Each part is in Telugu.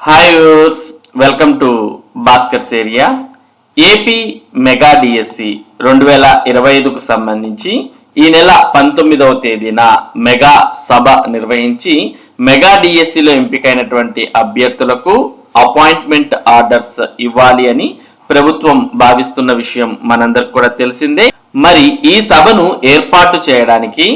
Hi viewers, welcome to Bhaskar's area. AP mega DSC 2025కు సంబంధించి ఈ నెల 19వ తేదీన మెగా సభ నిర్వహించి మెగా డిఎస్సిలో ఎంపికైనటువంటి అభ్యర్థులకు అపాయింట్మెంట్ ఆర్డర్స్ ఇవ్వాలి అని ప్రభుత్వం భావిస్తున్న విషయం మనందరికి కూడా తెలిసిందే. మరి ఈ సభను ఏర్పాటు చేయడానికి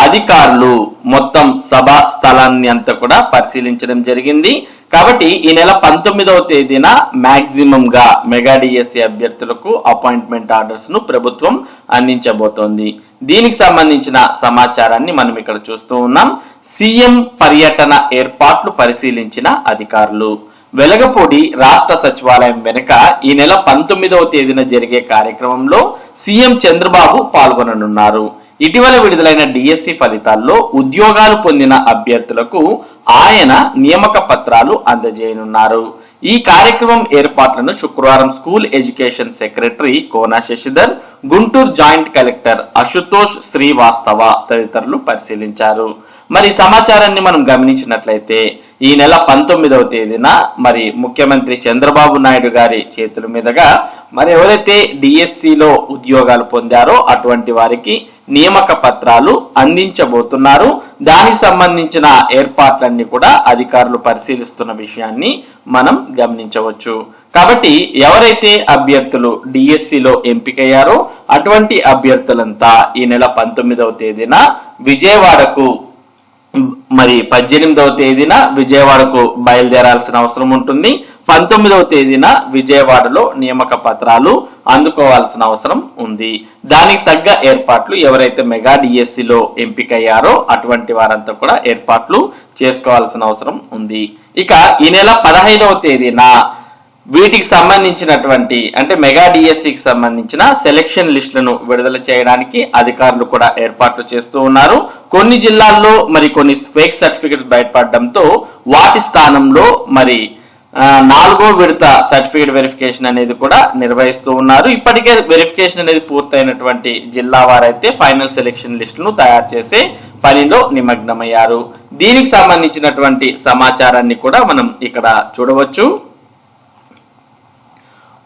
అధికారులు మొత్తం సభా స్థలాన్ని అంతా కూడా పరిశీలించడం జరిగింది. కాబట్టి ఈ నెల 19వ తేదీన మాక్సిమం గా మెగా డిఎస్సి అభ్యర్థులకు అపాయింట్మెంట్ ఆర్డర్స్ ను ప్రభుత్వం అందించబోతోంది. దీనికి సంబంధించిన సమాచారాన్ని మనం ఇక్కడ చూస్తూ ఉన్నాం. సీఎం పర్యటన ఏర్పాట్లు పరిశీలించిన అధికారులు. వెలగపూడి రాష్ట్ర సచివాలయం వెనుక ఈ నెల 19వ తేదీన జరిగే కార్యక్రమంలో సీఎం చంద్రబాబు పాల్గొననున్నారు. ఇటీవల విడుదలైన డిఎస్సి ఫలితాల్లో ఉద్యోగాలు పొందిన అభ్యర్థులకు ఆయన నియామక పత్రాలు అందజేయనున్నారు. ఈ కార్యక్రమం ఏర్పాట్లను శుక్రవారం స్కూల్ ఎడ్యుకేషన్ సెక్రటరీ కోన శశిధర్, గుంటూరు జాయింట్ కలెక్టర్ అశుతోష్ శ్రీవాస్తవ తదితరులు పరిశీలించారు. మరి సమాచారాన్ని మనం గమనించినట్లయితే ఈ నెల 19వ తేదీన మరి ముఖ్యమంత్రి చంద్రబాబు నాయుడు గారి చేతుల మీదుగా మరి ఎవరైతే డిఎస్సిలో ఉద్యోగాలు పొందారో అటువంటి వారికి నియామక పత్రాలు అందించబోతున్నారు. దానికి సంబంధించిన ఏర్పాట్లన్నీ కూడా అధికారులు పరిశీలిస్తున్న విషయాన్ని మనం గమనించవచ్చు. కాబట్టి ఎవరైతే అభ్యర్థులు డిఎస్సిలో ఎంపికయ్యారో అటువంటి అభ్యర్థులంతా ఈ నెల 19వ తేదీన విజయవాడకు మరి 18వ తేదీన విజయవాడకు బయలుదేరాల్సిన అవసరం ఉంటుంది. 19వ తేదీన విజయవాడలో నియామక పత్రాలు అందుకోవాల్సిన అవసరం ఉంది. దానికి తగ్గ ఏర్పాట్లు ఎవరైతే మెగా డిఎస్సిలో ఎంపికయ్యారో అటువంటి వారంతా కూడా ఏర్పాట్లు చేసుకోవాల్సిన అవసరం ఉంది. ఇక ఈ నెల 15వ తేదీన వీటికి సంబంధించినటువంటి అంటే మెగా డిఎస్సికి సంబంధించిన సెలక్షన్ లిస్టులను విడుదల చేయడానికి అధికారులు కూడా ఏర్పాట్లు చేస్తూ ఉన్నారు. కొన్ని జిల్లాల్లో మరి కొన్ని ఫేక్ సర్టిఫికెట్స్ బయటపడడంతో వాటి స్థానంలో మరి 4వ విడత సర్టిఫికేట్ వెరిఫికేషన్ అనేది కూడా నిర్వహిస్తూ ఉన్నారు. ఇప్పటికే వెరిఫికేషన్ అనేది పూర్తయినటువంటి జిల్లా వారైతే ఫైనల్ సెలక్షన్ లిస్టును తయారు చేసే పనిలో నిమగ్నమయ్యారు. దీనికి సంబంధించినటువంటి సమాచారాన్ని కూడా మనం ఇక్కడ చూడవచ్చు.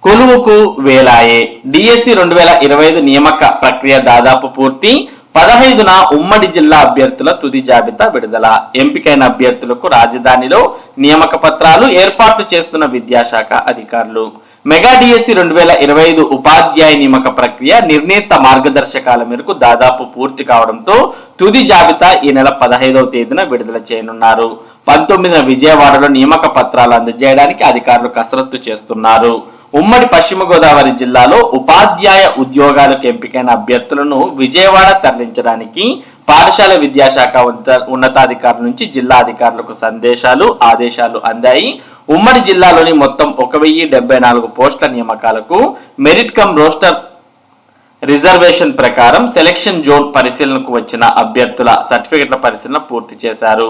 కొలువుకు వేలాయే. డిఎస్సి 2025 నియామక ప్రక్రియ దాదాపు పూర్తి. 15న ఉమ్మడి జిల్లా అభ్యర్థుల తుది జాబితా విడుదల. ఎంపికైన అభ్యర్థులకు రాజధానిలో నియామక పత్రాలు ఏర్పాటు చేస్తున్న విద్యాశాఖ అధికారులు. మెగా డిఎస్సి 2025 ఉపాధ్యాయ నియామక ప్రక్రియ నిర్ణీత మార్గదర్శకాల మేరకు దాదాపు పూర్తి కావడంతో తుది జాబితా ఈ నెల 15వ తేదీన విడుదల చేయనున్నారు. 19న విజయవాడలో నియామక పత్రాలు అందజేయడానికి అధికారులు కసరత్తు చేస్తున్నారు. ఉమ్మడి పశ్చిమ గోదావరి జిల్లాలో ఉపాధ్యాయ ఉద్యోగాలకు ఎంపికైన అభ్యర్థులను విజయవాడ తరలించడానికి పాఠశాల విద్యాశాఖ ఉన్నతాధికారుల నుంచి జిల్లా అధికారులకు ఆదేశాలు అందాయి. ఉమ్మడి జిల్లాలోని మొత్తం 1074 పోస్టుల నియామకాలకు మెరిట్ కమ్ రోస్టర్ రిజర్వేషన్ ప్రకారం సెలక్షన్ జోన్ పరిశీలనకు వచ్చిన అభ్యర్థుల సర్టిఫికెట్ల పరిశీలన పూర్తి చేశారు.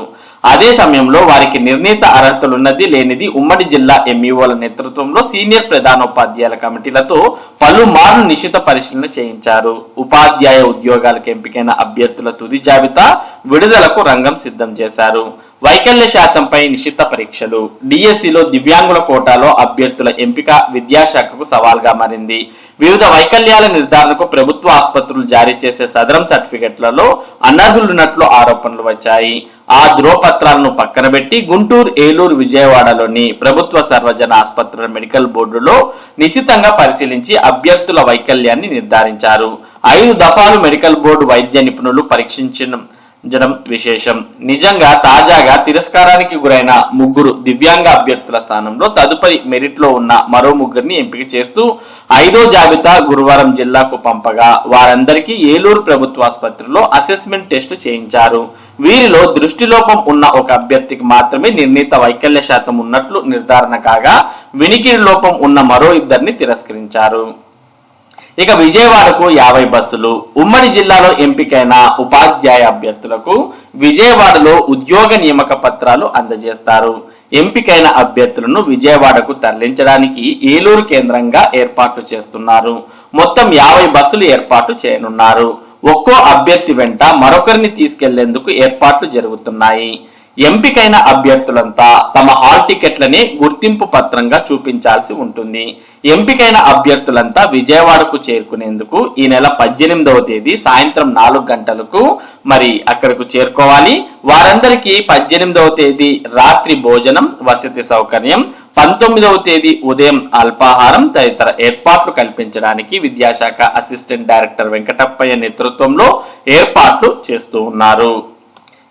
అదే సమయంలో వారికి నిర్ణీత అర్హతలున్నది లేనిది ఉమ్మడి జిల్లా ఎంఈఓల నేతృత్వంలో సీనియర్ ప్రధానోపాధ్యాయుల కమిటీలతో పలుమార్లు నిశిత పరిశీలన చేయించారు. ఉపాధ్యాయ ఉద్యోగాలకు ఎంపికైన అభ్యర్థుల తుది జాబితా విడుదలకు రంగం సిద్ధం చేశారు. వైకల్య శాతంపై నిశిత పరీక్షలు. డిఎస్సిలో దివ్యాంగుల కోటాలో అభ్యర్థుల ఎంపిక విద్యాశాఖకు సవాల్గా మారింది. వివిధ వైకల్యాల నిర్ధారణకు ప్రభుత్వ ఆసుపత్రులు జారీ చేసే సదరం సర్టిఫికెట్లలో అనర్హులున్నట్లు ఆరోపణలు వచ్చాయి. ఆ ధ్రువపత్రాలను పక్కన పెట్టి గుంటూరు, ఏలూరు, విజయవాడలోని ప్రభుత్వ సర్వజన ఆసుపత్రుల మెడికల్ బోర్డులో నిశితంగా పరిశీలించి అభ్యర్థుల వైకల్యాన్ని నిర్ధారించారు. 5 దఫాలు మెడికల్ బోర్డు వైద్య నిపుణులు పరీక్షించడం విశేషం. నిజంగా తాజాగా తిరస్కారానికి గురైన 3 దివ్యాంగ అభ్యర్థుల స్థానంలో తదుపరి మెరిట్ లో ఉన్న మరో 3ని ఎంపిక చేస్తూ 5వ జాబితా గురువారం జిల్లాకు పంపగా వారందరికీ ఏలూరు ప్రభుత్వ ఆసుపత్రిలో అసెస్మెంట్ టెస్టు చేయించారు. వీరిలో దృష్టిలోపం ఉన్న ఒక అభ్యర్థికి మాత్రమే నిర్ణీత వైకల్య శాతం ఉన్నట్లు నిర్ధారణ కాగా వినికిడి లోపం ఉన్న మరో 2ని తిరస్కరించారు. ఇక విజయవాడకు 50 బస్సులు. ఉమ్మడి జిల్లాలో ఎంపికైన ఉపాధ్యాయ అభ్యర్థులకు విజయవాడలో ఉద్యోగ నియామక పత్రాలు అందజేస్తారు. ఎంపికైన అభ్యర్థులను విజయవాడకు తరలించడానికి ఏలూరు కేంద్రంగా ఏర్పాట్లు చేస్తున్నారు. మొత్తం 50 బస్సులు ఏర్పాటు చేయనున్నారు. ఒక్కో అభ్యర్థి వెంట మరొకరిని తీసుకెళ్లేందుకు ఏర్పాట్లు జరుగుతున్నాయి. ఎంపికైన అభ్యర్థులంతా తమ హాల్ టికెట్లనే గుర్తింపు పత్రంగా చూపించాల్సి ఉంటుంది. ఎంపికైన అభ్యర్థులంతా విజయవాడకు చేరుకునేందుకు ఈ నెల 18వ తేదీ సాయంత్రం 4 గంటలకు మరి అక్కడకు చేరుకోవాలి. వారందరికీ 18వ తేదీ రాత్రి భోజనం, వసతి సౌకర్యం, 19వ తేదీ ఉదయం అల్పాహారం తదితర ఏర్పాట్లు కల్పించడానికి విద్యాశాఖ అసిస్టెంట్ డైరెక్టర్ వెంకటప్పయ్య నేతృత్వంలో ఏర్పాట్లు చేస్తూ ఉన్నారు.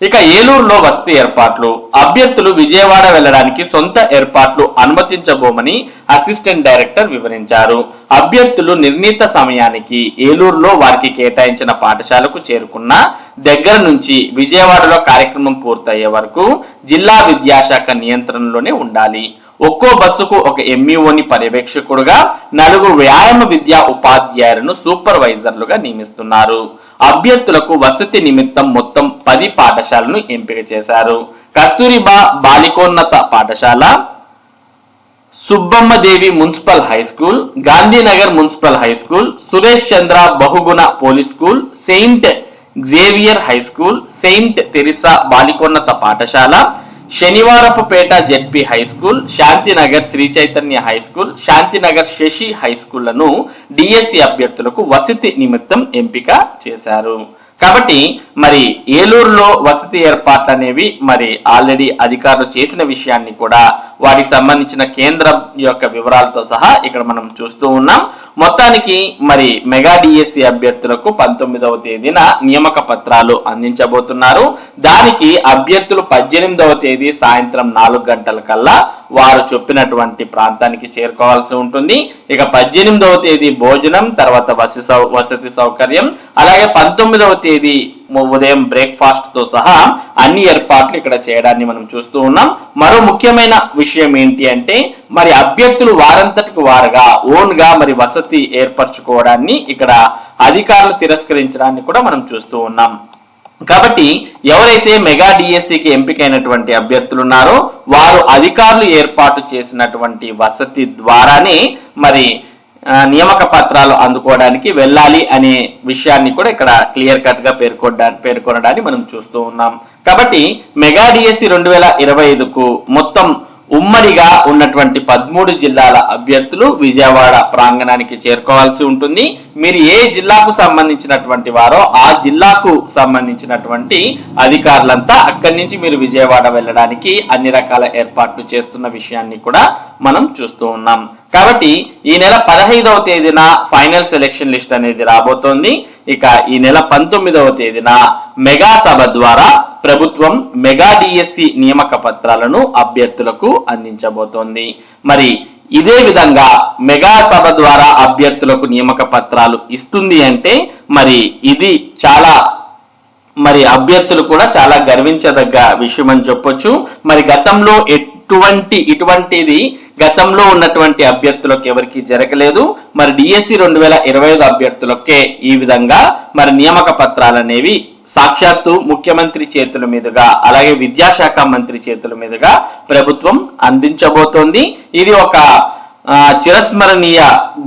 ఇక ఏలూరులో వసతి ఏర్పాట్లు. అభ్యర్థులు విజయవాడ వెళ్లడానికి సొంత ఏర్పాట్లు అనుమతించబోమని అసిస్టెంట్ డైరెక్టర్ వివరించారు. అభ్యర్థులు నిర్ణీత సమయానికి ఏలూరులో వారికి కేటాయించిన పాఠశాలకు చేరుకున్న దగ్గర నుంచి విజయవాడలో కార్యక్రమం పూర్తయ్యే వరకు జిల్లా విద్యాశాఖ నియంత్రణలోనే ఉండాలి. ఒక్కో బస్సుకు ఒక ఎంఈఓని పర్యవేక్షకుడుగా 4 వ్యాయామ విద్యా ఉపాధ్యాయులను సూపర్వైజర్లుగా నియమిస్తున్నారు. అభ్యర్థులకు వసతి నిమిత్తం మొత్తం 10 పాఠశాలను ఎంపిక చేశారు. కస్తూరిబా బాలికోన్నత పాఠశాల, Subbammadevi municipal high school, Gandhinagar municipal high school, Suresh Chandra Bahuguna police school, saint Xavier high school, saint Teresa బాలికోన్నత పాఠశాల, Shanivarapupeta ZP high school, Shantinagar Sri Chaitanya high school, Shantinagar Sasi high స్కూళ్లను డిఎస్సి అభ్యర్థులకు వసతి నిమిత్తం ఎంపిక చేశారు. కాబట్టి మరి ఏలూరులో వసతి ఏర్పాట్లు అనేవి మరి ఆల్రెడీ అధికారులు చేసిన విషయాన్ని కూడా వాటికి సంబంధించిన కేంద్రం యొక్క వివరాలతో సహా ఇక్కడ మనం చూస్తూ ఉన్నాం. మొత్తానికి మరి మెగా డిఎస్సి అభ్యర్థులకు 19వ తేదీన నియామక పత్రాలు అందించబోతున్నారు. దానికి అభ్యర్థులు 18వ తేదీ సాయంత్రం 4 గంటల కల్లా వారు చెప్పినటువంటి ప్రాంతానికి చేరుకోవాల్సి ఉంటుంది. ఇక 18వ తేదీ భోజనం, తర్వాత వసతి సౌకర్యం, అలాగే 19వ తేదీ ఉదయం బ్రేక్ఫాస్ట్ తో సహా అన్ని ఏర్పాట్లు ఇక్కడ చేయడాన్ని మనం చూస్తూ ఉన్నాం. మరో ముఖ్యమైన విషయం ఏంటి అంటే మరి అభ్యర్థులు వారంతటికి వారుగా ఓన్ గా మరి వసతి ఏర్పరచుకోవడాన్ని ఇక్కడ అధికారులు తిరస్కరించడాన్ని కూడా మనం చూస్తూ ఉన్నాం. కాబట్టి ఎవరైతే మెగా డిఎస్సికి ఎంపికైనటువంటి అభ్యర్థులు ఉన్నారో వారు అధికారులు ఏర్పాటు చేసినటువంటి వసతి ద్వారానే మరి నియామక పత్రాలు అందుకోవడానికి వెళ్ళాలి అనే విషయాన్ని కూడా ఇక్కడ క్లియర్ కట్ గా పేర్కొనడాన్ని మనం చూస్తూ ఉన్నాం. కాబట్టి మెగా డిఎస్సి 2025కు మొత్తం ఉమ్మడిగా ఉన్నటువంటి 13 జిల్లాల అభ్యర్థులు విజయవాడ ప్రాంగణానికి చేరుకోవాల్సి ఉంటుంది. మీరు ఏ జిల్లాకు సంబంధించినటువంటి వారో ఆ జిల్లాకు సంబంధించినటువంటి అధికారులంతా అక్కడి నుంచి మీరు విజయవాడ వెళ్ళడానికి అన్ని రకాల ఏర్పాట్లు చేస్తున్న విషయాన్ని కూడా మనం చూస్తూ ఉన్నాం. కాబట్టి ఈ నెల 15వ తేదీన ఫైనల్ సెలెక్షన్ లిస్ట్ అనేది రాబోతోంది. ఇక ఈ నెల 19వ తేదీన మెగా సభ ద్వారా ప్రభుత్వం మెగా డిఎస్సి నియామక పత్రాలను అభ్యర్థులకు అందించబోతోంది. మరి ఇదే విధంగా మెగా సభ ద్వారా అభ్యర్థులకు నియామక పత్రాలు ఇస్తుంది అంటే మరి ఇది చాలా మరి అభ్యర్థులు కూడా చాలా గర్వించదగ్గ విషయం అని చెప్పొచ్చు. మరి గతంలో ఇటువంటిది గతంలో ఉన్నటువంటి అభ్యర్థులకు ఎవరికి జరగలేదు. మరి డిఎస్సి 2025 అభ్యర్థులకే ఈ విధంగా మరి నియామక పత్రాలు అనేవి సాక్షాత్తు ముఖ్యమంత్రి చేతుల మీదుగా అలాగే విద్యాశాఖ మంత్రి చేతుల మీదుగా ప్రభుత్వం అందించబోతోంది. ఇది ఒక చిరస్మరణీయ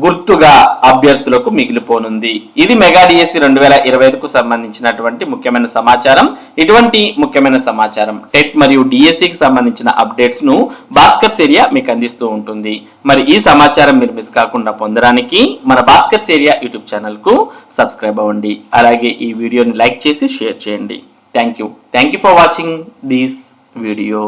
గుర్తుగా అభ్యర్థులకు మిగిలిపోనుంది. ఇది మెగా డిఎస్సి 2025కు సంబంధించినటువంటి ముఖ్యమైన సమాచారం. ఇటువంటి ముఖ్యమైన సమాచారం టెట్ మరియు డిఎస్సికి సంబంధించిన అప్డేట్స్ ను భాస్కర్స్ ఏరియా మీకు అందిస్తూ ఉంటుంది. మరి ఈ సమాచారం మీరు మిస్ కాకుండా పొందడానికి మన భాస్కర్స్ ఏరియా యూట్యూబ్ ఛానల్ కు సబ్స్క్రైబ్ అవ్వండి. అలాగే ఈ వీడియోని లైక్ చేసి షేర్ చేయండి. Thank you for watching this video.